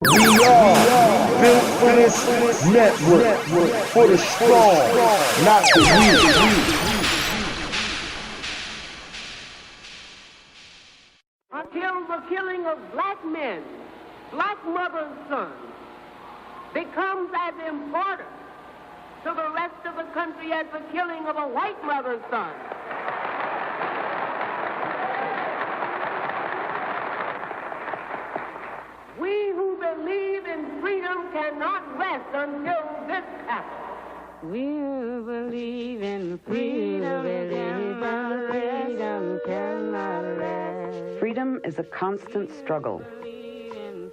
We are built for this network, for the strong, not the weak. Until the killing of black men, black mothers' sons, becomes as important to the rest of the country as the killing of a white mother's son. We who believe in freedom cannot rest until this happens. We who believe in freedom cannot rest. Freedom is a constant struggle.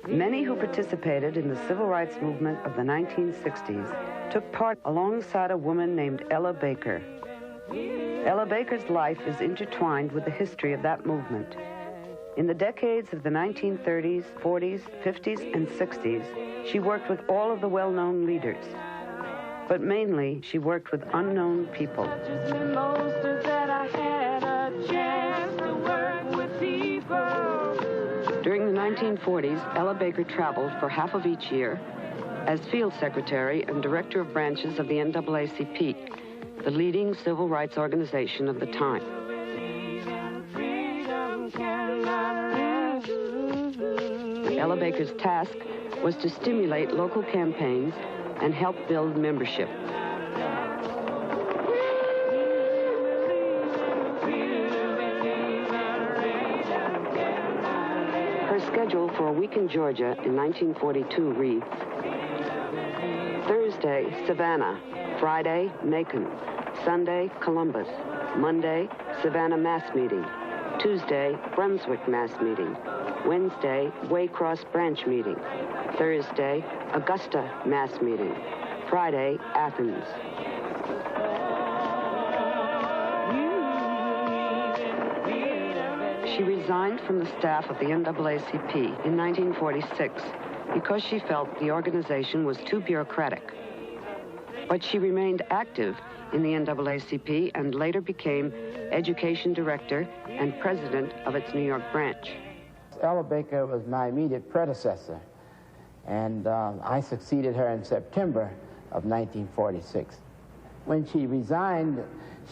Many who participated in the civil rights movement of the 1960s took part alongside a woman named Ella Baker. Ella Baker's life is intertwined with the history of that movement. In the decades of the 1930s, 40s, 50s, and 60s, she worked with all of the well-known leaders. But mainly, she worked with unknown people. During the 1940s, Ella Baker traveled for half of each year as field secretary and director of branches of the NAACP, the leading civil rights organization of the time. Ella Baker's task was to stimulate local campaigns and help build membership. Her schedule for a week in Georgia in 1942 reads: Thursday, Savannah. Friday, Macon. Sunday, Columbus. Monday, Savannah Mass Meeting. Tuesday, Brunswick Mass Meeting. Wednesday, Waycross Branch Meeting. Thursday, Augusta Mass Meeting. Friday, Athens. She resigned from the staff of the NAACP in 1946 because she felt the organization was too bureaucratic. But she remained active in the NAACP and later became education director and president of its New York branch. Ella Baker was my immediate predecessor, and I succeeded her in September of 1946. When she resigned,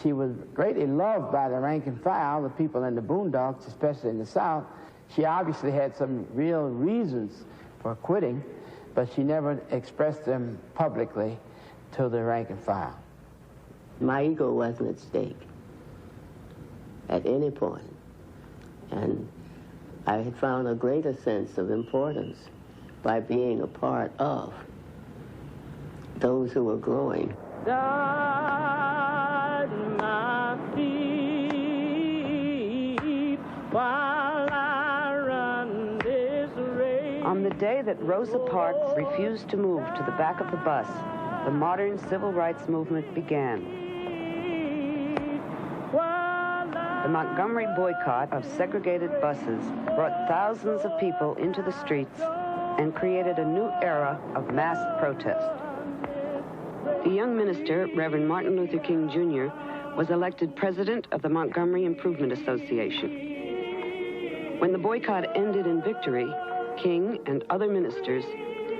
she was greatly loved by the rank and file, the people in the boondocks, especially in the South. She obviously had some real reasons for quitting, but she never expressed them publicly to the rank and file. My ego wasn't at stake at any point, and I had found a greater sense of importance by being a part of those who were growing. Guard my feet while I run this race. On the day that Rosa Parks refused to move to the back of the bus, the modern civil rights movement began. The Montgomery boycott of segregated buses brought thousands of people into the streets and created a new era of mass protest. The young minister, Reverend Martin Luther King Jr., was elected president of the Montgomery Improvement Association. When the boycott ended in victory, King and other ministers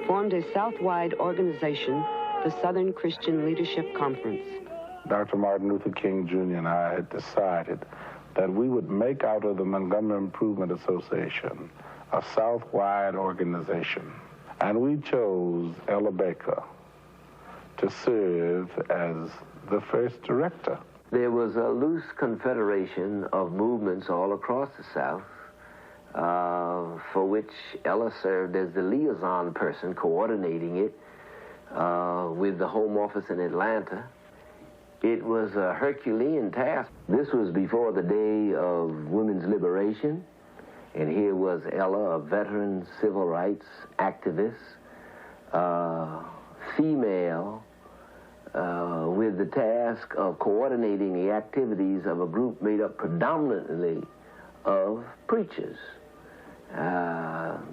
formed a South-wide organization, the Southern Christian Leadership Conference. Dr. Martin Luther King Jr. and I had decided that we would make out of the Montgomery Improvement Association a South-wide organization. And we chose Ella Baker to serve as the first director. There was a loose confederation of movements all across the South, for which Ella served as the liaison person coordinating it with the Home Office in Atlanta. It was a Herculean task. This was before the day of women's liberation, and here was Ella, a veteran civil rights activist, female, with the task of coordinating the activities of a group made up predominantly of preachers.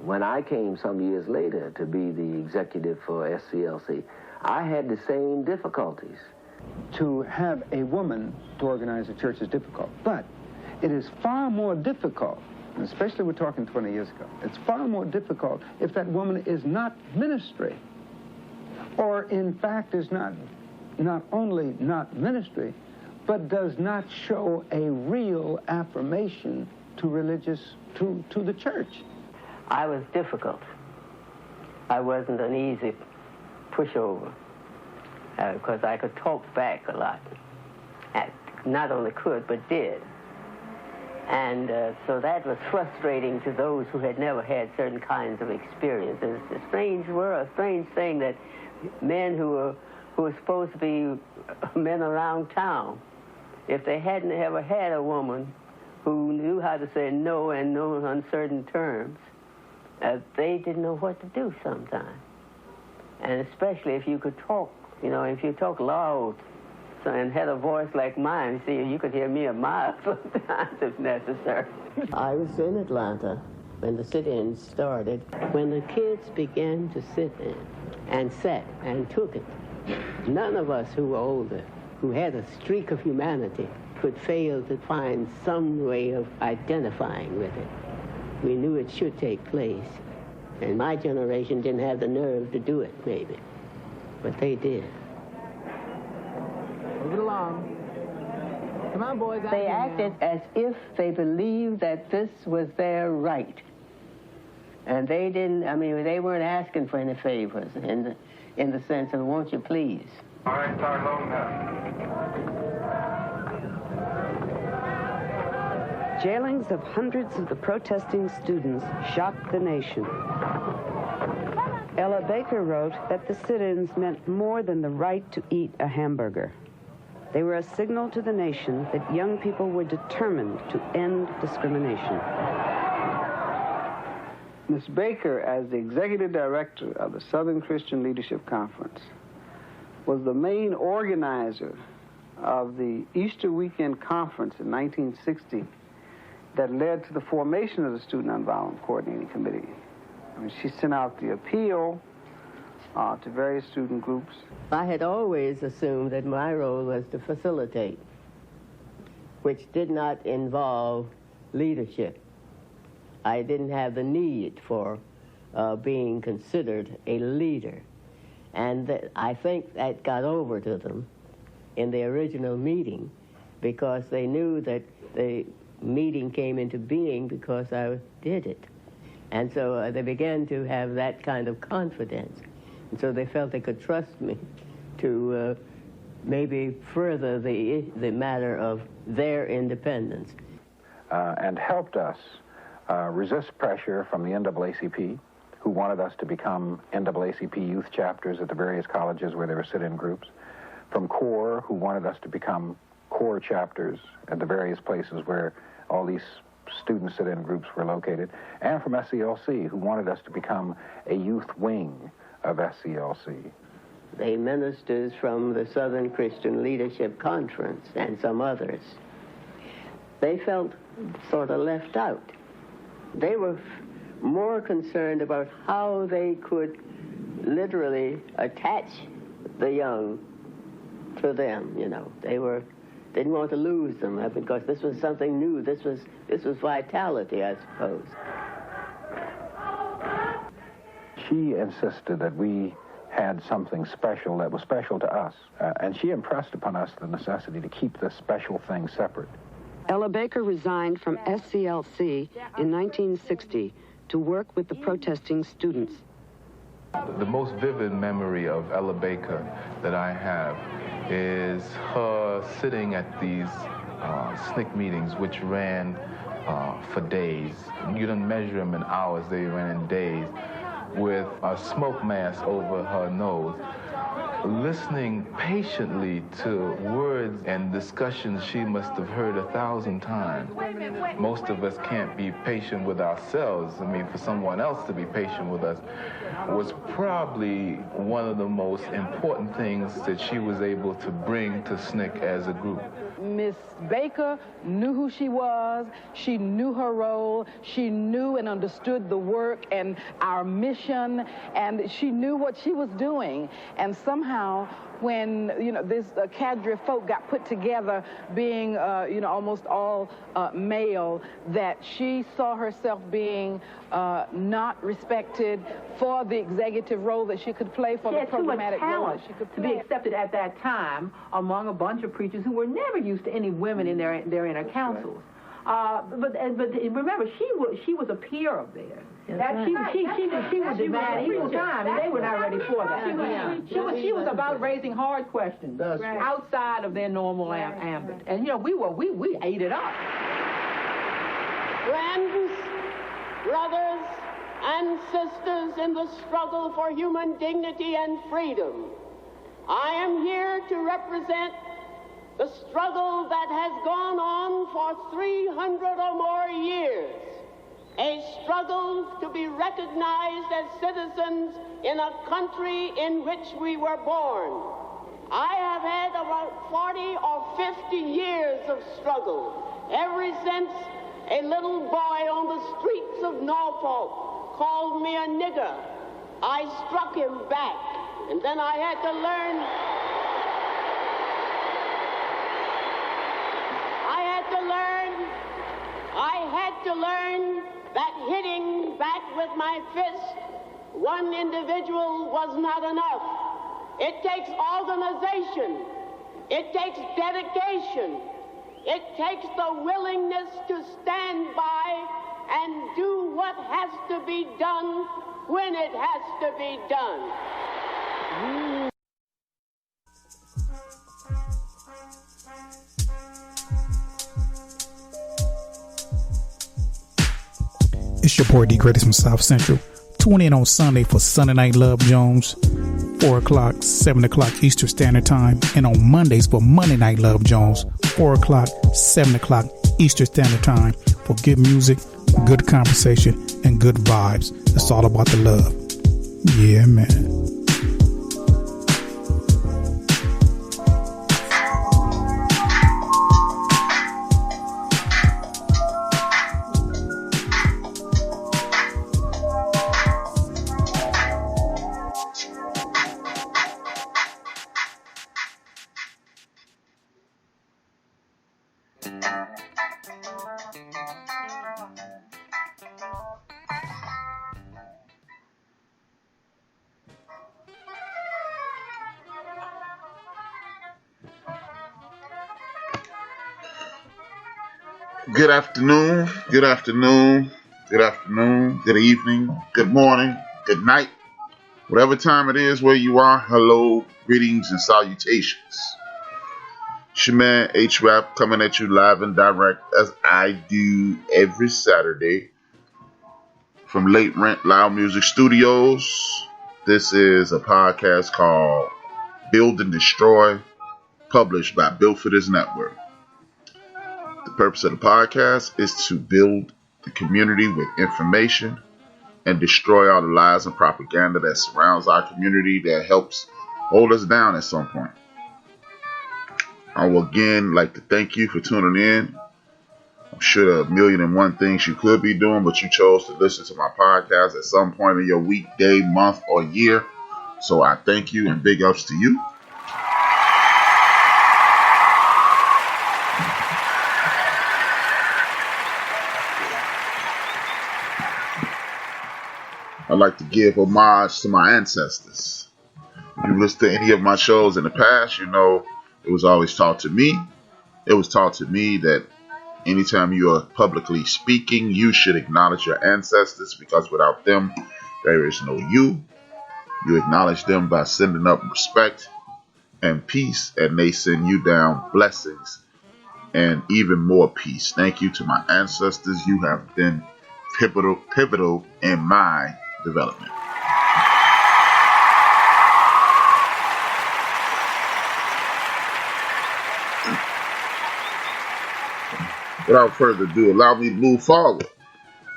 When I came some years later to be the executive for SCLC, I had the same difficulties. To have a woman to organize a church is difficult, but it is far more difficult and especially we're talking 20 years ago, it's far more difficult if that woman is not ministry, or in fact is not only not ministry, but does not show a real affirmation to to the church. I was difficult. I wasn't an easy pushover, because I could talk back a lot. Not only could, but did. And so that was frustrating to those who had never had certain kinds of experiences. It's a strange thing that men who were supposed to be men around town, if they hadn't ever had a woman who knew how to say no and no on certain terms, they didn't know what to do sometimes. And especially if you could talk, you know, if you talk loud and had a voice like mine, see, you could hear me a mile sometimes if necessary. I was in Atlanta when the sit-ins started, when the kids began to sit in and sat and took it. None of us who were older, who had a streak of humanity, could fail to find some way of identifying with it. We knew it should take place. And my generation didn't have the nerve to do it, maybe. But they did. Move it along. Come on, boys. They acted as if they believed that this was their right. And they didn't, I mean, they weren't asking for any favors in the sense of, won't you please? All right, start loading up. Jailings of hundreds of the protesting students shocked the nation. Ella Baker wrote that the sit-ins meant more than the right to eat a hamburger. They were a signal to the nation that young people were determined to end discrimination. Ms. Baker, as the executive director of the Southern Christian Leadership Conference, was the main organizer of the Easter Weekend Conference in 1960 that led to the formation of the Student Nonviolent Coordinating Committee. I mean, she sent out the appeal to various student groups. I had always assumed that my role was to facilitate, which did not involve leadership. I didn't have the need for being considered a leader. And I think that got over to them in the original meeting, because they knew that the meeting came into being because I did it. And so they began to have that kind of confidence. And so they felt they could trust me to maybe further the matter of their independence. And helped us resist pressure from the NAACP, who wanted us to become NAACP youth chapters at the various colleges where there were sit-in groups, from CORE, who wanted us to become CORE chapters at the various places where all these student sit-in groups were located, and from SCLC, who wanted us to become a youth wing of SCLC. The ministers from the Southern Christian Leadership Conference and some others, they felt sort of left out. They were more concerned about how they could literally attach the young to them, you know. They didn't want to lose them because this was something new. This was vitality, I suppose. She insisted that we had something special that was special to us, and she impressed upon us the necessity to keep this special thing separate. Ella Baker resigned from SCLC in 1960 to work with the protesting students. The most vivid memory of Ella Baker that I have is her sitting at these SNCC meetings, which ran for days. You didn't measure them in hours, they ran in days, with a smoke mask over her nose, listening patiently to words and discussions she must have heard 1,000 times. Most of us can't be patient with ourselves. I mean, for someone else to be patient with us was probably one of the most important things that she was able to bring to SNCC as a group. Miss Baker knew who she was. She knew her role. She knew and understood the work and our mission, and she knew what she was doing. And somehow, when this cadre of folk got put together, being almost all male, that she saw herself being not respected for the executive role that she could play, for the programmatic role that she could play. To be accepted at that time among a bunch of preachers who were never used to any women in their inner councils. But remember, she was a peer of theirs. She was demanding equal time, and they were not ready for that. She was about raising hard questions outside of their normal ambit, and we ate it up. Friends, brothers, and sisters in the struggle for human dignity and freedom, I am here to represent the struggle that has gone on for 300 or more years, a struggle to be recognized as citizens in a country in which we were born. I have had about 40 or 50 years of struggle, ever since a little boy on the streets of Norfolk called me a nigger. I struck him back, and then I had to learn that hitting back with my fist one individual was not enough. It takes organization. It takes dedication. It takes the willingness to stand by and do what has to be done when it has to be done. It's your boy D Greatest from South Central. Tune in on Sunday for Sunday Night Love Jones, 4 o'clock, 7 o'clock Eastern Standard Time, and on Mondays for Monday Night Love Jones, 4 o'clock, 7 o'clock Eastern Standard Time, for good music, good conversation, and good vibes. It's all about the love. Yeah, man. Good afternoon, good afternoon, good afternoon, good evening, good morning, good night. Whatever time it is where you are, hello, greetings, and salutations. It's your man HRap coming at you live and direct as I do every Saturday from Late Rent Loud Music Studios. This is a podcast called Build and Destroy, published by Built for This Network. The purpose of the podcast is to build the community with information and destroy all the lies and propaganda that surrounds our community that helps hold us down at some point. I will again like to thank you for tuning in. I'm sure there are 1,000,001 things you could be doing, but you chose to listen to my podcast at some point in your week, day, month, or year. So I thank you and big ups to you. I'd like to give homage to my ancestors. If you listen to any of my shows in the past, you know it was always taught to me. It was taught to me that anytime you are publicly speaking, you should acknowledge your ancestors, because without them, there is no you. You acknowledge them by sending up respect and peace, and they send you down blessings and even more peace. Thank you to my ancestors. You have been pivotal in my development. Without further ado, allow me to move forward.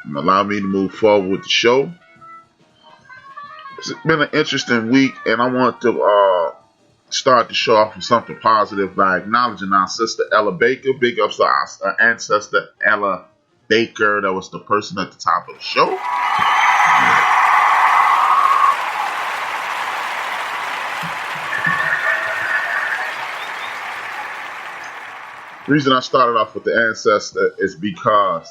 With the show. It's been an interesting week, and I want to start the show off with something positive by acknowledging our sister Ella Baker. Big ups to our ancestor Ella Baker. That was the person at the top of the show. The reason I started off with the ancestor is because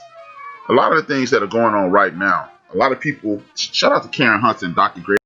a lot of the things that are going on right now, a lot of people, shout out to Karen Hunt and Dr. Gray.